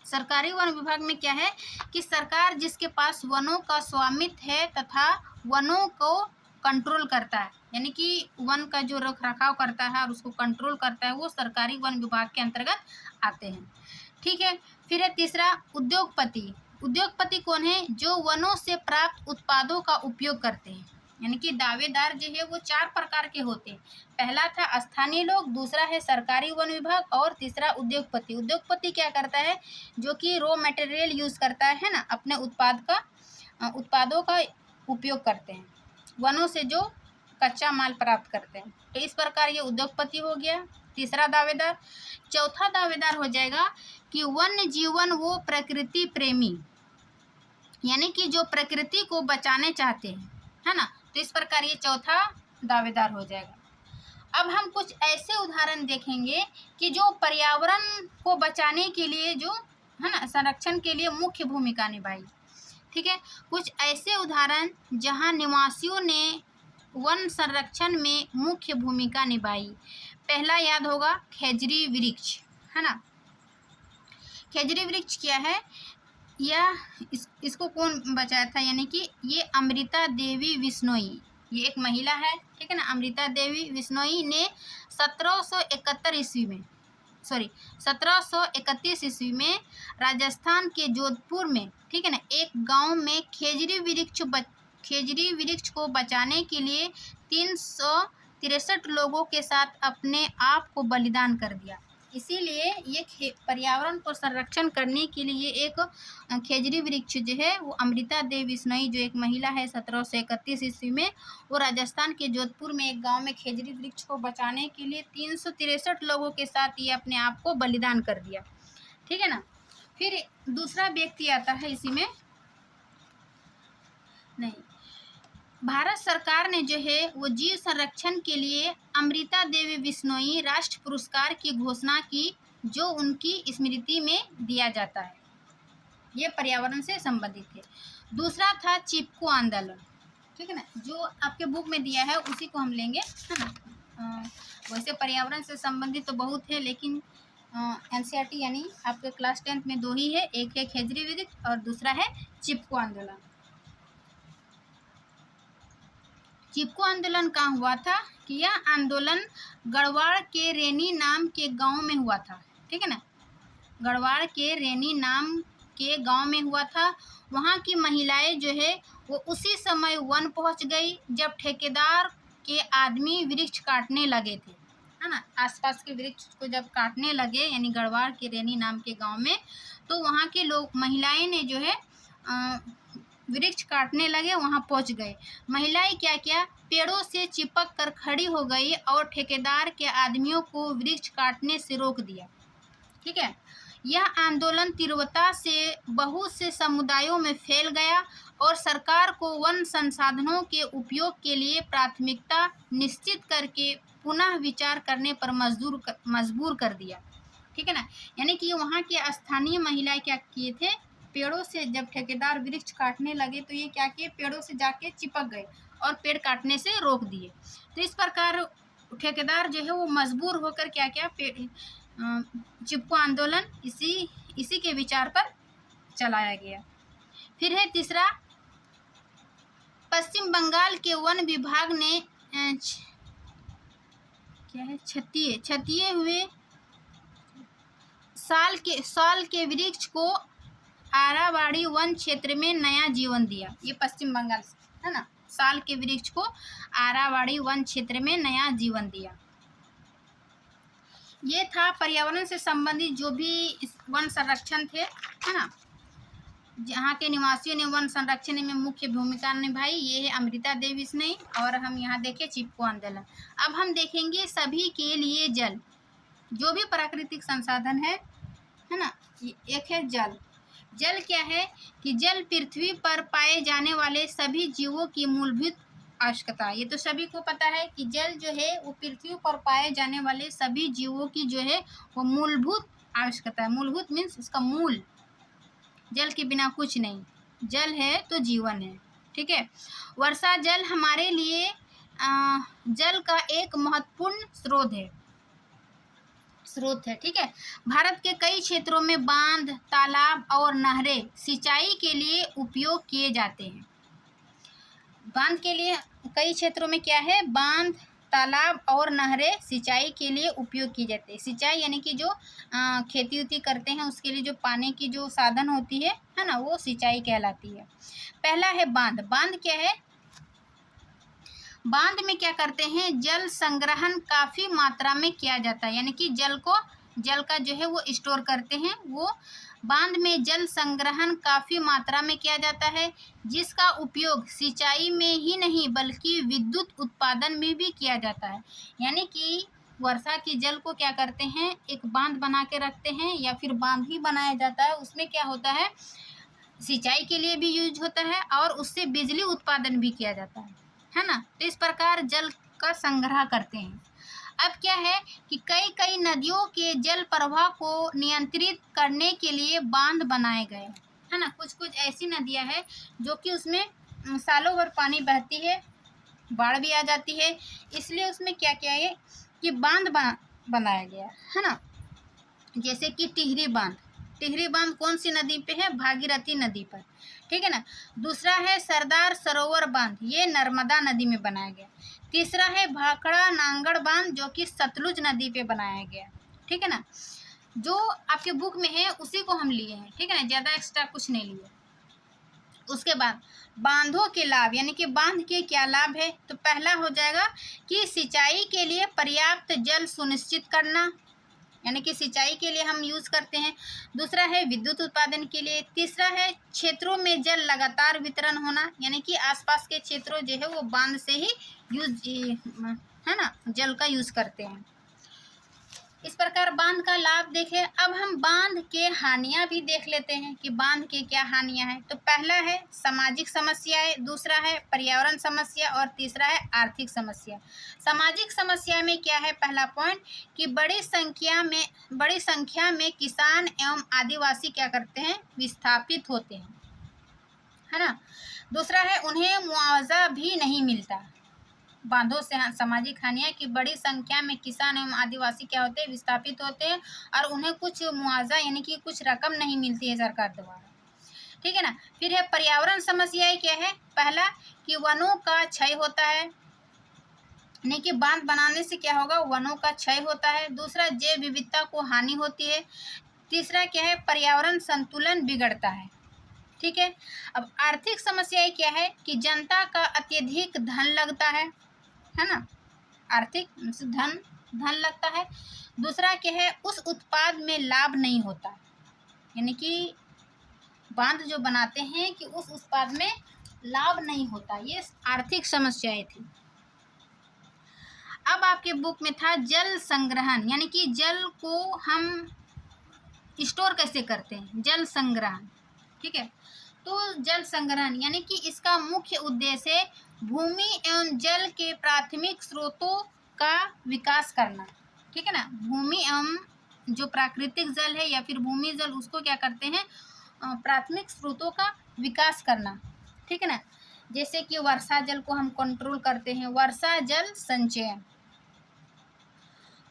सरकारी वन विभाग में क्या है कि सरकार जिसके पास वनों का स्वामित्व है तथा वनों को कंट्रोल करता है, यानी कि वन का जो रख रखाव करता है और उसको कंट्रोल करता है वो सरकारी वन विभाग के अंतर्गत आते हैं। ठीक है। फिर है तीसरा उद्योगपति। उद्योगपति कौन है? जो वनों से प्राप्त उत्पादों का उपयोग करते हैं। यानी कि दावेदार जो है वो 4 प्रकार के होते हैं। पहला था स्थानीय लोग, दूसरा है सरकारी वन विभाग और तीसरा उद्योगपति। उद्योगपति क्या करता है? जो कि रॉ मटेरियल यूज करता है ना, अपने उत्पादों का उपयोग करते हैं, वनों से जो कच्चा माल प्राप्त करते हैं। तो इस प्रकार ये उद्योगपति हो गया तीसरा दावेदार। चौथा दावेदार हो जाएगा कि वन्य जीवन वो प्रकृति प्रेमी, यानी कि जो प्रकृति को बचाने चाहते हैं, है ना। तो इस प्रकार ये चौथा दावेदार हो जाएगा। अब हम कुछ ऐसे उदाहरण देखेंगे कि जो पर्यावरण को बचाने के लिए जो है ना संरक्षण के लिए मुख्य भूमिका निभाई। ठीक है। कुछ ऐसे उदाहरण जहां निवासियों ने वन संरक्षण में मुख्य भूमिका निभाई। पहला याद होगा खेजरी वृक्ष, है ना। खेजरी वृक्ष क्या है? यह इसको कौन बचाया था? यानी कि ये अमृता देवी बिश्नोई, ये एक महिला है, ठीक है ना। अमृता देवी बिश्नोई ने 1731 ईस्वी में राजस्थान के जोधपुर में, ठीक है ना, एक गांव में खेजरी वृक्ष को बचाने के लिए 363 लोगों के साथ अपने आप को बलिदान कर दिया। इसीलिए ये पर्यावरण को संरक्षण करने के लिए एक खेजरी वृक्ष जो है वो अमृता देवी बिश्नोई जो एक महिला है 1731 ईस्वी में, वो राजस्थान के जोधपुर में एक गांव में खेजरी वृक्ष को बचाने के लिए 363 लोगों के साथ ये अपने आप को बलिदान कर दिया। ठीक है ना। फिर दूसरा व्यक्ति आता है इसी में, नहीं, भारत सरकार ने जो है वो जीव संरक्षण के लिए अमृता देवी बिश्नोई राष्ट्र पुरस्कार की घोषणा की, जो उनकी स्मृति में दिया जाता है। ये पर्यावरण से संबंधित है। दूसरा था चिपको आंदोलन, ठीक है ना, जो आपके बुक में दिया है उसी को हम लेंगे, है ना। वैसे पर्यावरण से संबंधित तो बहुत है, लेकिन एनसीईआरटी यानी आपके क्लास 10th में 2 ही है, एक है खेजरी वृक्ष और दूसरा है चिपको आंदोलन। चिपको आंदोलन कहाँ हुआ था? कि यह आंदोलन गढ़वाड़ के रेनी नाम के गांव में हुआ था, ठीक है ना। गढ़वाड़ के रेनी नाम के गांव में हुआ था। वहां की महिलाएं जो है वो उसी समय वन पहुंच गई जब ठेकेदार के आदमी वृक्ष काटने लगे थे, है ना। आसपास के वृक्ष को जब काटने लगे, यानी गढ़वाड़ के रेनी नाम के गांव में, तो वहां के लोग महिलाएं ने जो है वृक्ष काटने लगे, वहां पहुंच गए। महिलाएं क्या किया? पेड़ों से चिपक कर खड़ी हो गई और ठेकेदार के आदमियों को वृक्ष काटने से रोक दिया। ठीक है। यह आंदोलन तीव्रता से बहुत से समुदायों में फैल गया और सरकार को वन संसाधनों के उपयोग के लिए प्राथमिकता निश्चित करके पुनः विचार करने पर मजबूर कर दिया। ठीक है ना। यानी कि वहाँ के स्थानीय महिलाएं क्या किए थे? पेड़ों से जब ठेकेदार वृक्ष काटने लगे तो ये क्या किए? पेड़ों से जाके चिपक गए और पेड़ काटने से रोक दिए। तो इस प्रकार ठेकेदार जो है वो मजबूर होकर क्या किया? चिपको आंदोलन इसी के विचार पर चलाया गया। फिर है तीसरा, पश्चिम बंगाल के वन विभाग ने क्या है छतिए हुए साल के वृक्ष को आरावाड़ी वन क्षेत्र में नया जीवन दिया। ये पश्चिम बंगाल है ना। साल के वृक्ष को आरावाड़ी वन क्षेत्र में नया जीवन दिया। ये था पर्यावरण से संबंधित जो भी वन संरक्षण थे, है ना, जहाँ के निवासियों ने वन संरक्षण में मुख्य भूमिका निभाई। ये है अमृता देवी बिश्नोई। और हम यहाँ देखें चिपको आंदोलन। अब हम देखेंगे सभी के लिए जल, जो भी प्राकृतिक संसाधन है ना। एक है जल। जल क्या है? कि जल पृथ्वी पर पाए जाने वाले सभी जीवों की मूलभूत आवश्यकता। ये तो सभी को पता है कि जल जो है वो पृथ्वी पर पाए जाने वाले सभी जीवों की जो है वो मूलभूत आवश्यकता है। मूलभूत मीन्स उसका मूल, जल के बिना कुछ नहीं। जल है तो जीवन है। ठीक है। वर्षा जल हमारे लिए जल का एक महत्वपूर्ण स्रोत है। ठीक है। भारत के कई क्षेत्रों में बांध, तालाब और नहरें सिंचाई के लिए उपयोग किए जाते हैं। बांध के लिए कई क्षेत्रों में क्या है, बांध, तालाब और नहरें सिंचाई के लिए उपयोग की जाती है। सिंचाई यानी कि जो खेती उती करते हैं उसके लिए जो पानी की जो साधन होती है ना, वो सिंचाई कहलाती है। पहला है बांध। बांध क्या है, बांध में क्या करते हैं, जल संग्रहण काफ़ी मात्रा में किया जाता है, यानी कि जल का जो है वो स्टोर करते हैं। वो बांध में जल संग्रहण काफ़ी मात्रा में किया जाता है, जिसका उपयोग सिंचाई में ही नहीं बल्कि विद्युत उत्पादन में भी किया जाता है। यानी कि वर्षा के जल को क्या करते हैं, एक बांध बना के रखते हैं या फिर बांध ही बनाया जाता है। उसमें क्या होता है, सिंचाई के लिए भी यूज होता है और उससे बिजली उत्पादन भी किया जाता है ना। तो इस प्रकार जल का संग्रह करते हैं। अब क्या है कि कई कई नदियों के जल प्रवाह को नियंत्रित करने के लिए बांध बनाए गए है ना। कुछ कुछ ऐसी नदियां हैं जो कि उसमें सालों भर पानी बहती है, बाढ़ भी आ जाती है, इसलिए उसमें क्या क्या है कि बांध बनाया गया है ना। जैसे कि टिहरी बांध। टिहरी बांध कौन सी नदी पे है, भागीरथी नदी पर, ठीक है ना। दूसरा है सरदार सरोवर बांध, ये नर्मदा नदी में बनाया गया। तीसरा है भाखड़ा नांगड़ बांध जो कि सतलुज नदी पे बनाया गया, ठीक है ना। जो आपके बुक में है उसी को हम लिए हैं, ठीक है ना, ज़्यादा एक्स्ट्रा कुछ नहीं लिए। उसके बाद बांधों के लाभ, यानी कि बांध के क्या लाभ है, तो पहला हो जाएगा कि सिंचाई के लिए पर्याप्त जल सुनिश्चित करना, यानी कि सिंचाई के लिए हम यूज़ करते हैं। दूसरा है विद्युत उत्पादन के लिए। तीसरा है क्षेत्रों में जल लगातार वितरण होना, यानी कि आसपास के क्षेत्रों जो है वो बांध से ही यूज है ना, जल का यूज़ करते हैं। इस प्रकार बांध का लाभ देखें। अब हम बांध के हानियां भी देख लेते हैं कि बांध के क्या हानियां हैं। तो पहला है सामाजिक समस्याएं, दूसरा है पर्यावरण समस्या और तीसरा है आर्थिक समस्या। सामाजिक समस्या में क्या है, पहला पॉइंट कि बड़ी संख्या में किसान एवं आदिवासी क्या करते हैं, विस्थापित होते हैं, है ना। दूसरा है उन्हें मुआवजा भी नहीं मिलता। बांधों से सामाजिक हानियां कि बड़ी संख्या में किसान एवं आदिवासी क्या होते हैं, विस्थापित होते हैं और उन्हें कुछ मुआवजा यानी कि कुछ रकम नहीं मिलती है सरकार द्वारा, ठीक है ना। फिर है पर्यावरण समस्याएं क्या है, पहला कि वनों का क्षय होता है, यानी कि बांध बनाने से क्या होगा, वनों का क्षय होता है। दूसरा जैव विविधता को हानि होती है। तीसरा क्या है, पर्यावरण संतुलन बिगड़ता है, ठीक है। अब आर्थिक समस्याएं क्या है कि जनता का अत्यधिक धन लगता है ना, आर्थिक धन लगता है। दूसरा क्या है, उस उत्पाद में लाभ नहीं होता, यानी कि बांध जो बनाते हैं कि उस उत्पाद में लाभ नहीं होता। ये आर्थिक समस्याएं थी। अब आपके बुक में था जल संग्रहण, यानी कि जल को हम स्टोर कैसे करते हैं, जल संग्रहण, ठीक है। तो जल संग्रहण यानी कि इसका मुख्य उद्देश्य भूमि एवं जल के प्राथमिक स्रोतों का विकास करना, ठीक है ना। भूमि एवं जो प्राकृतिक जल है या फिर भूमि जल, उसको क्या करते हैं, प्राथमिक स्रोतों का विकास करना, ठीक है ना। जैसे कि वर्षा जल को हम कंट्रोल करते हैं, वर्षा जल संचयन।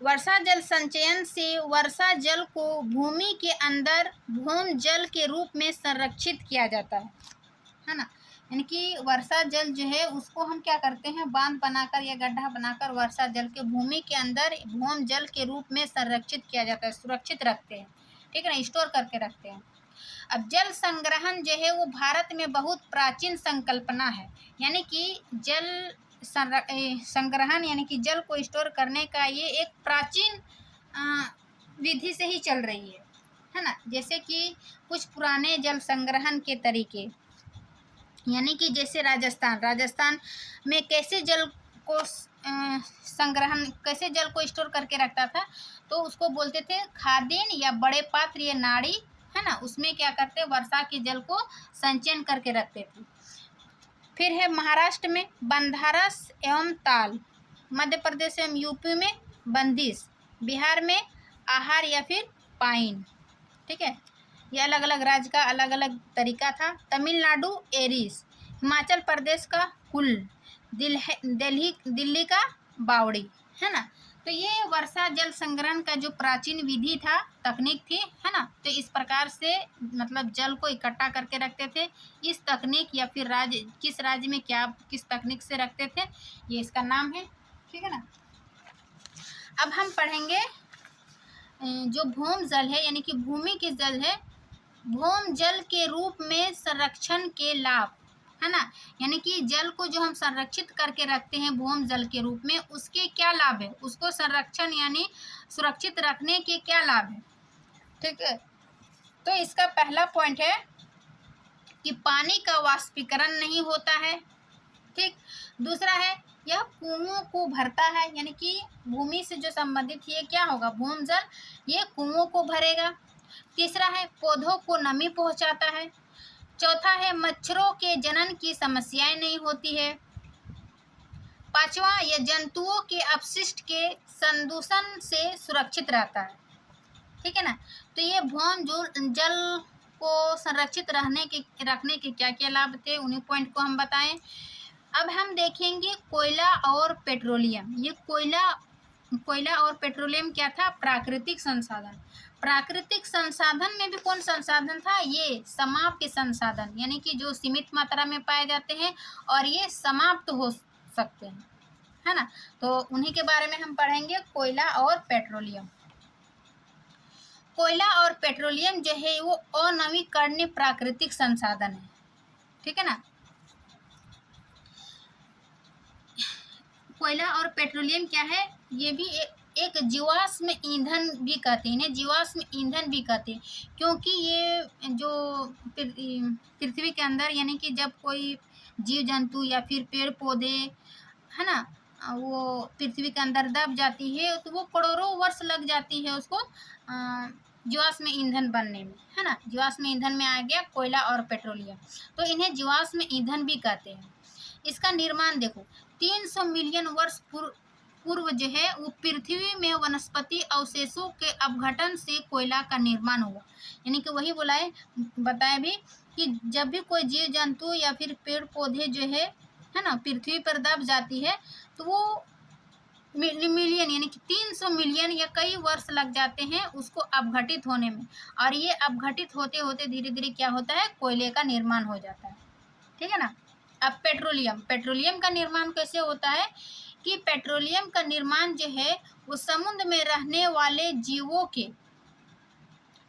वर्षा जल संचयन से वर्षा जल को भूमि के अंदर भूम जल के रूप में संरक्षित किया जाता है ना। यानी कि वर्षा जल जो है उसको हम क्या करते हैं, बांध बनाकर या गड्ढा बनाकर वर्षा जल के भूमि के अंदर भूम जल के रूप में संरक्षित किया जाता है, सुरक्षित रखते हैं, ठीक है ना, स्टोर करके रखते हैं। अब जल संग्रहण जो है वो भारत में बहुत प्राचीन संकल्पना है, यानी कि जल संग्रहण यानी कि जल को स्टोर करने का ये एक प्राचीन विधि से ही चल रही है ना। जैसे कि कुछ पुराने जल संग्रहण के तरीके, यानी कि जैसे राजस्थान में कैसे जल को संग्रहण, कैसे जल को स्टोर करके रखता था, तो उसको बोलते थे खादीन या बड़े पात्र या नाड़ी, है ना। उसमें क्या करते, वर्षा के जल को संचयन करके रखते थे। फिर है महाराष्ट्र में बंधारस एवं ताल, मध्य प्रदेश एवं यूपी में बंदिश, बिहार में आहार या फिर पाइन, ठीक है। ये अलग अलग राज्य का अलग अलग तरीका था। तमिलनाडु एरिस, हिमाचल प्रदेश का कुल, दिल्ली का बावड़ी, है ना। तो ये वर्षा जल संग्रहण का जो प्राचीन विधि था, तकनीक थी, है ना। तो इस प्रकार से मतलब जल को इकट्ठा करके रखते थे। इस तकनीक या फिर राज्य, किस राज्य में क्या किस तकनीक से रखते थे, ये इसका नाम है। ठीक है ना। अब हम पढ़ेंगे जो भूम जल है यानी कि भूमि के जल है, भूम जल के रूप में संरक्षण के लाभ, है ना। यानी कि जल को जो हम संरक्षित करके रखते हैं भूम जल के रूप में, उसके क्या लाभ है, उसको संरक्षण यानी सुरक्षित रखने के क्या लाभ है। ठीक है। तो इसका पहला पॉइंट है कि पानी का वाष्पीकरण नहीं होता है। ठीक। दूसरा है यह कुओं को भरता है, यानी कि भूमि से जो संबंधित ये क्या होगा, भूम जल, ये कुओं को भरेगा। तीसरा है पौधों को नमी पहुंचाता है। चौथा है मच्छरों के जनन की समस्याएं नहीं होती है। पांचवा, यह जंतुओं के अपशिष्ट के संदूषण से सुरक्षित रहता है। ठीक है ना। तो ये भूम जल को संरक्षित रखने के क्या क्या लाभ थे, उन्हीं पॉइंट को हम बताएं। अब हम देखेंगे कोयला और पेट्रोलियम। ये कोयला और पेट्रोलियम क्या था, प्राकृतिक संसाधन। प्राकृतिक संसाधन में भी कौन संसाधन था, ये समाप्त संसाधन, यानी कि जो सीमित मात्रा में पाए जाते हैं और ये समाप्त हो सकते हैं, है ना। तो उन्हीं के बारे में हम पढ़ेंगे, कोयला और पेट्रोलियम। कोयला और पेट्रोलियम जो है वो अनवीकरणीय प्राकृतिक संसाधन है। ठीक है ना। कोयला और पेट्रोलियम क्या है, ये भी एक जीवाश्म ईंधन भी कहते हैं, इन्हें जीवाश्म ईंधन भी कहते हैं, क्योंकि ये जो पृथ्वी के अंदर यानी कि जब कोई जीव जंतु या फिर पेड़ पौधे, है ना, वो पृथ्वी के अंदर दब जाती है तो वो करोड़ों वर्ष लग जाती है उसको जीवाश्म ईंधन बनने में, है ना। जीवाश्म ईंधन में आ गया कोयला और पेट्रोलियम, तो इन्हें जीवाश्म ईंधन भी कहते हैं। इसका निर्माण देखो, 300 मिलियन वर्ष पूर्व जो है वो पृथ्वी में वनस्पति अवशेषों के अपघटन से कोयला का निर्माण हुआ। यानी कि वही बताया भी कि जब भी कोई जीव जंतु या फिर पेड़ पौधे जो है ना, पृथ्वी पर दब जाती है तो वो मिलियन यानी कि 300 मिलियन या कई वर्ष लग जाते हैं उसको अपघटित होने में, और ये अपघटित होते होते धीरे धीरे क्या होता है, कोयले का निर्माण हो जाता है। ठीक है ना। अब पेट्रोलियम का निर्माण कैसे होता है कि पेट्रोलियम का निर्माण जो है वो समुद्र में रहने वाले जीवों के,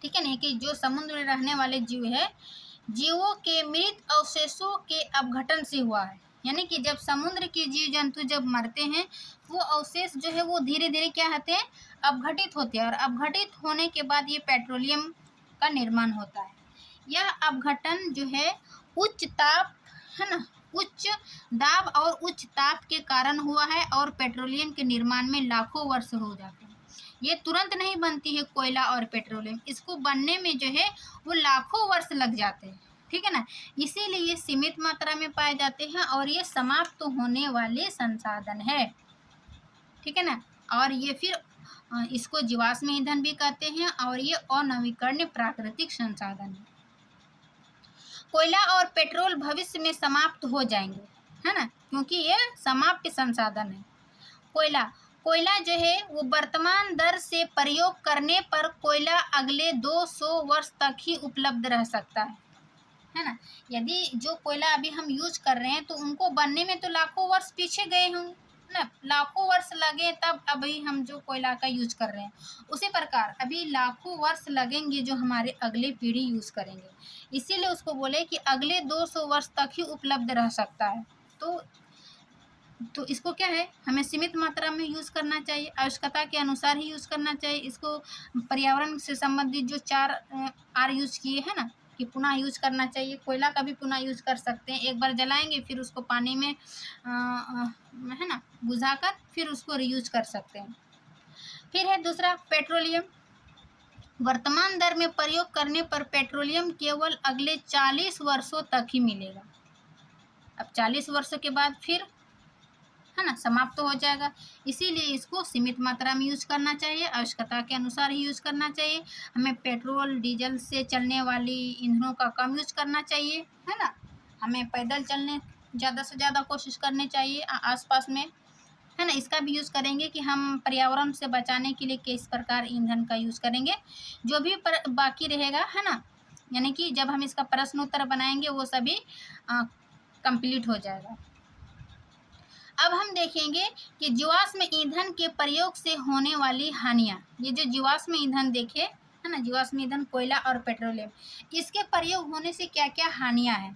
ठीक है ना, कि जो समुद्र में रहने वाले जीवों के मृत अवशेषों के अपघटन से हुआ है। यानी कि जब समुद्र के जीव जंतु जब मरते हैं वो अवशेष जो है वो धीरे धीरे क्या होते हैं, अपघटित होते हैं, और अपघटित होने के बाद ये पेट्रोलियम का निर्माण होता है। यह अपघटन जो है उच्च ताप, है ना, उच्च दाब और उच्च ताप के कारण हुआ है, और पेट्रोलियम के निर्माण में लाखों वर्ष हो जाते हैं। ये तुरंत नहीं बनती है कोयला और पेट्रोलियम, इसको बनने में जो है वो लाखों वर्ष लग जाते हैं। ठीक है ना। इसीलिए ये सीमित मात्रा में पाए जाते हैं और ये समाप्त तो होने वाले संसाधन है। ठीक है ना। और ये फिर इसको जीवाश्म ईंधन भी कहते हैं, और ये अनवीकरणीय प्राकृतिक संसाधन है। कोयला और पेट्रोल भविष्य में समाप्त हो जाएंगे, है ना, क्योंकि ये समाप्त संसाधन है। कोयला जो है वो वर्तमान दर से प्रयोग करने पर कोयला अगले 200 वर्ष तक ही उपलब्ध रह सकता है ना। यदि जो कोयला अभी हम यूज कर रहे हैं तो उनको बनने में तो लाखों वर्ष पीछे गए होंगे ना, लाखों वर्ष लगे तब अभी हम जो कोयला का यूज कर रहे हैं, उसी प्रकार अभी लाखों वर्ष लगेंगे जो हमारे अगले पीढ़ी यूज करेंगे। इसीलिए उसको बोले कि अगले 200 वर्ष तक ही उपलब्ध रह सकता है। तो इसको क्या है, हमें सीमित मात्रा में यूज़ करना चाहिए, आवश्यकता के अनुसार ही यूज़ करना चाहिए। इसको पर्यावरण से संबंधित जो 4 आर यूज किए हैं ना, कि पुनः यूज करना चाहिए। कोयला का भी पुनः यूज कर सकते हैं, एक बार जलाएंगे फिर उसको पानी में है ना बुझाकर फिर उसको रीयूज कर सकते हैं। फिर है दूसरा पेट्रोलियम। वर्तमान दर में प्रयोग करने पर पेट्रोलियम केवल अगले 40 वर्षों तक ही मिलेगा। अब 40 वर्षों के बाद फिर है ना समाप्त तो हो जाएगा। इसीलिए इसको सीमित मात्रा में यूज करना चाहिए, आवश्यकता के अनुसार ही यूज करना चाहिए। हमें पेट्रोल डीजल से चलने वाली ईंधनों का कम यूज करना चाहिए, है ना। हमें पैदल चलने ज़्यादा से ज़्यादा कोशिश करनी चाहिए आसपास में, है ना, इसका भी यूज़ करेंगे कि हम पर्यावरण से बचाने के लिए किस प्रकार ईंधन का यूज़ करेंगे। जो भी बाकी रहेगा, है ना, यानी कि जब हम इसका प्रश्न उत्तर बनाएंगे वो सभी कंप्लीट हो जाएगा। अब हम देखेंगे कि जीवाश्म ईंधन के प्रयोग से होने वाली हानियाँ। ये जो जीवाश्म ईंधन देखे, है ना, जीवाश्म ईंधन कोयला और पेट्रोलियम, इसके प्रयोग होने से क्या क्या हानियाँ हैं।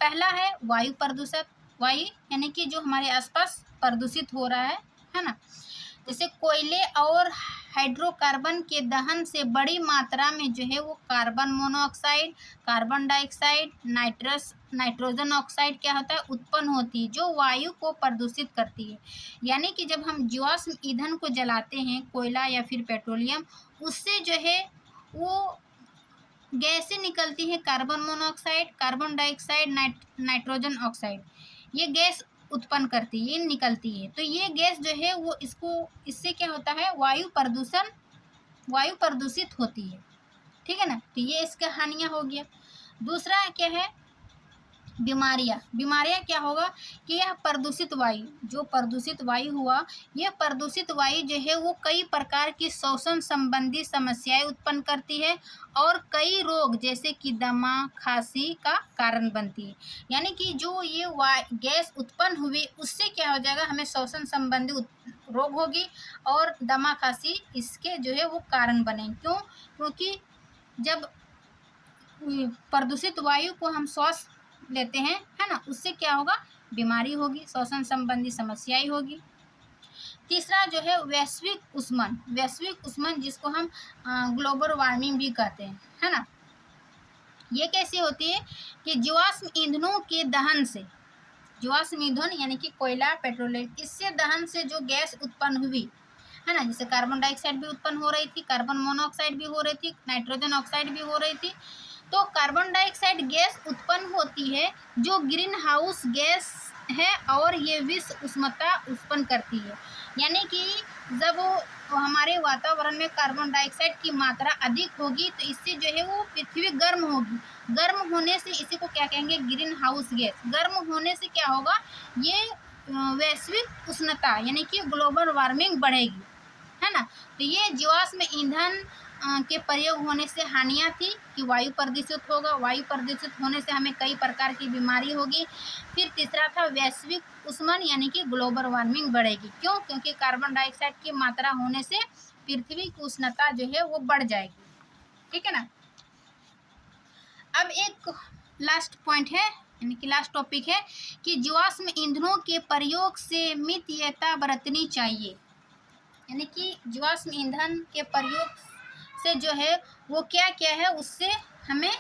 पहला है वायु प्रदूषण। वायु यानी कि जो हमारे आसपास प्रदूषित हो रहा है ना, जैसे कोयले और हाइड्रोकार्बन के दहन से बड़ी मात्रा में जो है वो carbon monoxide, carbon dioxide, nitrogen oxide क्या होता है, उत्पन्न होती है, जो वायु को प्रदूषित करती है। यानी कि जब हम जीवाश्म ईंधन को जलाते हैं, कोयला या फिर पेट्रोलियम, उससे जो है वो गैसें निकलती हैं, carbon monoxide, carbon dioxide, nitrogen oxide, ये गैस उत्पन्न करती है, ये निकलती है। तो ये गैस जो है वो इससे क्या होता है, वायु प्रदूषित होती है, ठीक है ना। तो ये इसका हानियाँ हो गया। दूसरा क्या है, बीमारियाँ क्या होगा कि यह प्रदूषित वायु, जो प्रदूषित वायु हुआ, यह प्रदूषित वायु जो है वो कई प्रकार की श्वसन संबंधी समस्याएं उत्पन्न करती है और कई रोग जैसे कि दमा, खांसी का कारण बनती है। यानी कि जो ये गैस उत्पन्न हुई उससे क्या हो जाएगा, हमें श्वसन संबंधी रोग होगी और दमा, खांसी इसके जो है वो कारण बनेंगे। क्यों? क्योंकि जब प्रदूषित वायु को हम श्वास लेते हैं, है ना, उससे क्या होगा, बीमारी होगी, श्वसन संबंधी समस्याएं होगी। तीसरा जो है वैश्विक उष्मन जिसको हम ग्लोबल वार्मिंग भी कहते हैं, है ना। ये कैसी होती है कि जीवाश्म ईंधनों के दहन से, जीवाश्म ईंधन यानी कि कोयला, पेट्रोलियम, इससे दहन से जो गैस उत्पन्न हुई, है ना, जैसे कार्बन डाइऑक्साइड भी उत्पन्न हो रही थी, कार्बन मोनोऑक्साइड भी हो रही थी, नाइट्रोजन ऑक्साइड भी हो रही थी। तो कार्बन डाइऑक्साइड गैस उत्पन्न होती है जो ग्रीन हाउस गैस है और ये विश्व उष्णता उत्पन्न करती है। यानी कि जब हमारे वातावरण में कार्बन डाइऑक्साइड की मात्रा अधिक होगी तो इससे जो है वो पृथ्वी गर्म होगी। गर्म होने से इसी को क्या कहेंगे, ग्रीन हाउस गैस। गर्म होने से क्या होगा, ये वैश्विक उष्णता यानी कि ग्लोबल वार्मिंग बढ़ेगी, है ना। तो ये जीवाश्म ईंधन के प्रयोग होने से हानियाँ थी कि वायु प्रदूषित होगा, वायु प्रदूषित होने से हमें कई प्रकार की बीमारी होगी। फिर तीसरा था वैश्विक उष्मन यानी कि ग्लोबल वार्मिंग बढ़ेगी। क्यों? क्योंकि कार्बन डाइऑक्साइड की मात्रा होने से पृथ्वी की उष्णता जो है वो बढ़ जाएगी, ठीक है ना। अब एक लास्ट पॉइंट है यानी कि लास्ट टॉपिक है कि जीवाश्म ईंधनों के प्रयोग से मितव्ययता बरतनी चाहिए। यानी कि जीवाश्म ईंधन के प्रयोग से जो है वो क्या क्या है, उससे हमें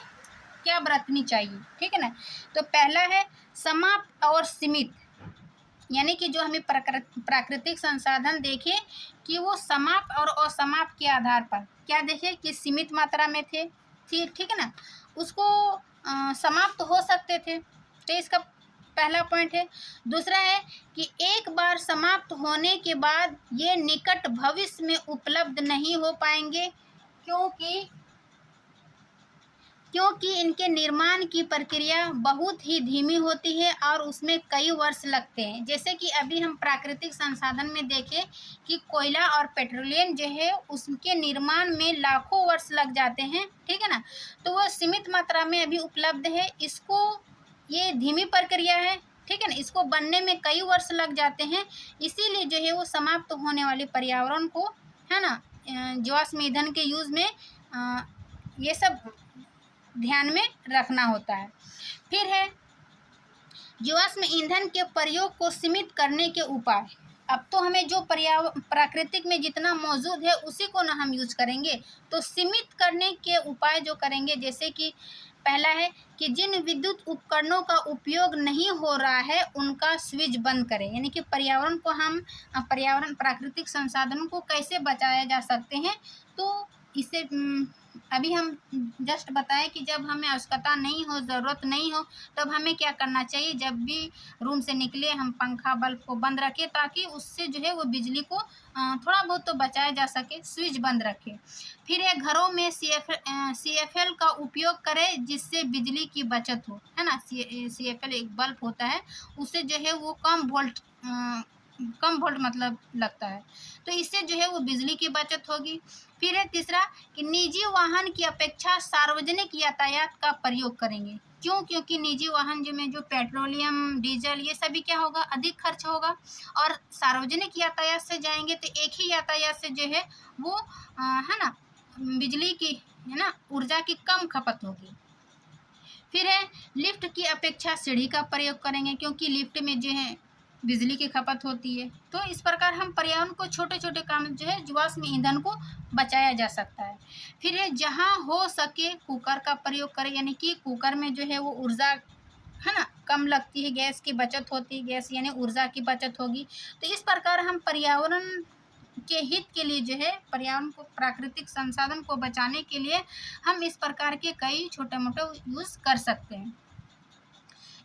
क्या बरतनी चाहिए, ठीक है ना। तो पहला है समाप्त और सीमित, यानी कि जो हमें प्राकृतिक संसाधन देखें कि वो समाप्त और असमाप्त के आधार पर क्या देखें कि सीमित मात्रा में थे, ठीक है ना, उसको समाप्त हो सकते थे। तो इसका पहला पॉइंट है। दूसरा है कि एक बार समाप्त होने के बाद ये निकट भविष्य में उपलब्ध नहीं हो पाएंगे क्योंकि इनके निर्माण की प्रक्रिया बहुत ही धीमी होती है और उसमें कई वर्ष लगते हैं। जैसे कि अभी हम प्राकृतिक संसाधन में देखें कि कोयला और पेट्रोलियम जो है उसके निर्माण में लाखों वर्ष लग जाते हैं, ठीक है ना। तो वह सीमित मात्रा में अभी उपलब्ध है, इसको ये धीमी प्रक्रिया है, ठीक है ना, इसको बनने में कई वर्ष लग जाते हैं। इसीलिए जो है वो समाप्त होने वाले पर्यावरण को, है ना, जीवाश्म ईंधन के यूज़ में ये सब ध्यान में रखना होता है। फिर है जीवाश्म ईंधन के प्रयोग को सीमित करने के उपाय। अब तो हमें जो प्राकृतिक में जितना मौजूद है उसी को ना हम यूज करेंगे, तो सीमित करने के उपाय जो करेंगे, जैसे कि पहला है कि जिन विद्युत उपकरणों का उपयोग नहीं हो रहा है उनका स्विच बंद करें। यानी कि पर्यावरण प्राकृतिक संसाधनों को कैसे बचाया जा सकते हैं, तो इसे अभी हम जस्ट बताएं कि जब हमें आवश्यकता नहीं हो, ज़रूरत नहीं हो, तब हमें क्या करना चाहिए, जब भी रूम से निकले हम पंखा बल्ब को बंद रखें ताकि उससे जो है वो बिजली को थोड़ा बहुत तो बचाया जा सके, स्विच बंद रखें। फिर है घरों में CFL का उपयोग करें जिससे बिजली की बचत हो, है ना। CFL एक बल्ब होता है, उससे जो है वो कम वोल्ट कम वोल्ट मतलब लगता है, तो इससे जो है वो बिजली की बचत होगी। फिर है तीसरा कि निजी वाहन की अपेक्षा सार्वजनिक यातायात का प्रयोग करेंगे। क्यों? क्योंकि निजी वाहन जो में जो पेट्रोलियम, डीजल ये सभी क्या होगा, अधिक खर्च होगा, और सार्वजनिक यातायात से जाएंगे तो एक ही यातायात से जो है वो है ना, बिजली की, है ना, ऊर्जा की कम खपत होगी। फिर है लिफ्ट की अपेक्षा सीढ़ी का प्रयोग करेंगे, क्योंकि लिफ्ट में जो है बिजली की खपत होती है। तो इस प्रकार हम पर्यावरण को छोटे छोटे काम जो है जीवाश्म ईंधन को बचाया जा सकता है। फिर है जहाँ हो सके कुकर का प्रयोग करें, यानी कि कुकर में जो है वो ऊर्जा, है ना, कम लगती है, गैस की बचत होती है, गैस यानी ऊर्जा की बचत होगी। तो इस प्रकार हम पर्यावरण के हित के लिए जो है, पर्यावरण को, प्राकृतिक संसाधन को बचाने के लिए हम इस प्रकार के कई छोटे मोटे यूज़ कर सकते हैं।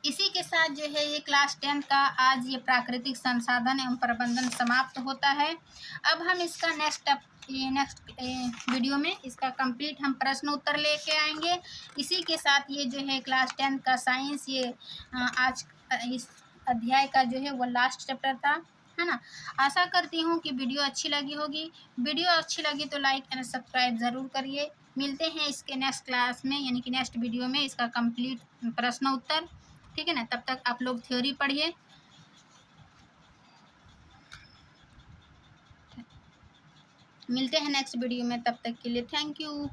इसी के साथ जो है ये क्लास 10 का आज ये प्राकृतिक संसाधन एवं प्रबंधन समाप्त होता है। अब हम इसका नेक्स्ट वीडियो में इसका कंप्लीट हम प्रश्न उत्तर लेके आएंगे। इसी के साथ ये जो है क्लास 10 का साइंस ये आज इस अध्याय का जो है वो लास्ट चैप्टर था, है ना। आशा करती हूँ कि वीडियो अच्छी लगी होगी। वीडियो अच्छी लगी तो लाइक एंड सब्सक्राइब ज़रूर करिए। मिलते हैं इसके नेक्स्ट क्लास में, यानी कि नेक्स्ट वीडियो में इसका कंप्लीट प्रश्न उत्तर। ठीक है ना, तब तक आप लोग थ्योरी पढ़िए। मिलते हैं नेक्स्ट वीडियो में, तब तक के लिए थैंक यू।